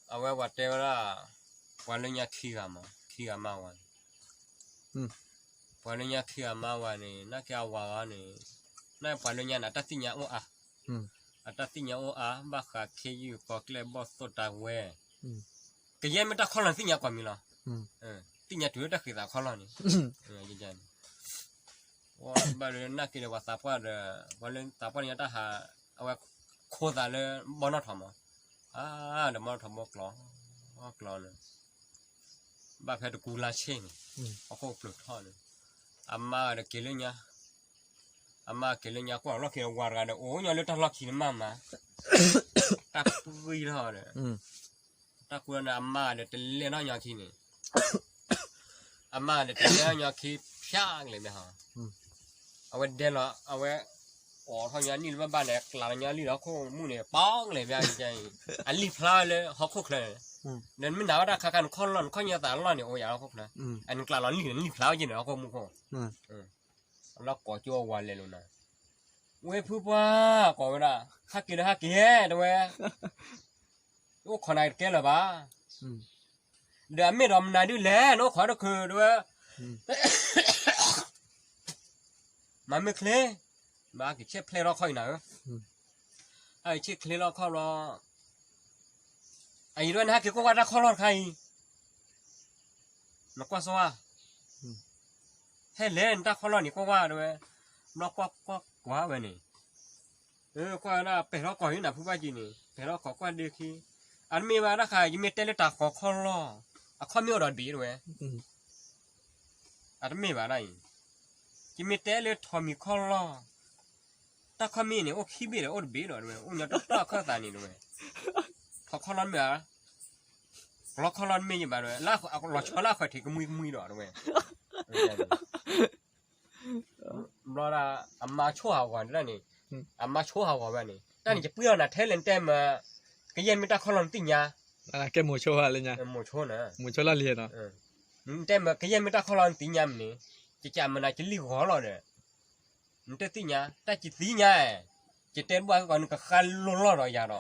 เอาไว้วัดเดียวละวันนี้ขี้กามาวันวันนี้ขี้กามาวันนี่นักเกี่ยววานี่นั่นวันนี้น่ะตัดสินยาโออาตัดสินยาโออาบ้าขาขี้อยู่ก็เกล็ดบอสตัวตาเวก็ยังไม่ตัดข้อหลังสินยากว่ามีละสินยาถือตัดขี้ตาข้อหลังนี่ยังว่าบ้านเรื่องนักกินว่าสาปว่าวันนี้สาปว่าเนี่ยถ้าหาเอาไว้โคตรเลยบอลนอทอมเดี๋ยวบอลทอมกล้อกล้อเลยบ้าแพ้ตะกูลาเช่นเอาข้าวปลุกทอดเลยอาม่าเด็กกินเลยเนี่ยอาม่ากินเลยเนี่ยกว่าเรากินวาระเด้อโอ้ยเราต้องเรากินมาตาคุยทอดเลยตาคุยนะอาม่าเด็กเลี้ยงน้อยยาขี้นี่อาม่าเด็กเลี้ยงยาขี้พิ้งเลยไหมฮะเอาไว้เดินละเอาไว้อ๋อเขาเนี่ยนี่ว่าบ้านเนี่ยหลังเนี่ยนี่เราคงมุ่งเนี่ยป้องเลยแบบใจอันรีพลายเลยเขาคุกเลยเดินไม่หนาวได้ข้ากันข้อร้อนข้อเนี่ยแต่ร้อนเนี่ยโอ้ยเราคุกนะอันกลางร้อนรีพลายยินเราก็มุ่งเขาเราก่อจั่ววันเลยลูกนะเว้ยพูดว่าก่อเวลาฮักกินฮักกินด้วยโอ้ขนาดแก่เลยบ้าเดี๋ยวไม่รำนานด้วยแหละน้องขอต้องคือด้วยมันไม่เคลื่อนมากี่เช็ดเพลย์เราค่อยหนาไอ้เช็ดเพลย์เราเข้ารอไอ้ด้วยนะกี่ก็ว่าได้ข้อรอดใครนักว่าสว่าให้เล่นถ้าข้อรอดนี่ก็ว่าด้วยนักว่าเว้ยนี่ก็น่าเป็นเราก่อนอยู่นะผู้ว่าจีนี่เป็นเราขอว่าดีขี้อันมีว่าถ้าใครยังไม่เตลิตาขอข้อรอดข้อมีอะไรดีด้วยอันมีว่าอะไรยังไม่เตลิทอมีข้อรอดถ้าข้ามีเนี่ยโอ้ขี้บีเลยโอ้บีเลยด้วยโอ้ยต้องข้าตานี่ด้วยพอข้าร้อนเมื่อเราข้าร้อนไม่ยังแบบด้วยล่าเอาเราชอบล่าคอยถือก็มุยด้วยเราละอามาชั่วหาก่อนได้นี่อามาชั่วหาก่อนแบบนี้แต่นี่จะเปรี้ยวนะเทเลนเต็มก็ยังไม่ได้ข้าร้อนติ่งยาแกหมูโชว์อะไรเนี่ยหมูชั่วนะหมูโชว์ละเลียดเนาะเต็มก็ยังไม่ได้ข้าร้อนติ่งยามันนี่จะจำมันจะรีบหัวเราเนี่ยมันจะติ่งยาแต่จิตติ่งยาจะเต้นว่าก่อนก็คันล้อเราอย่างเรา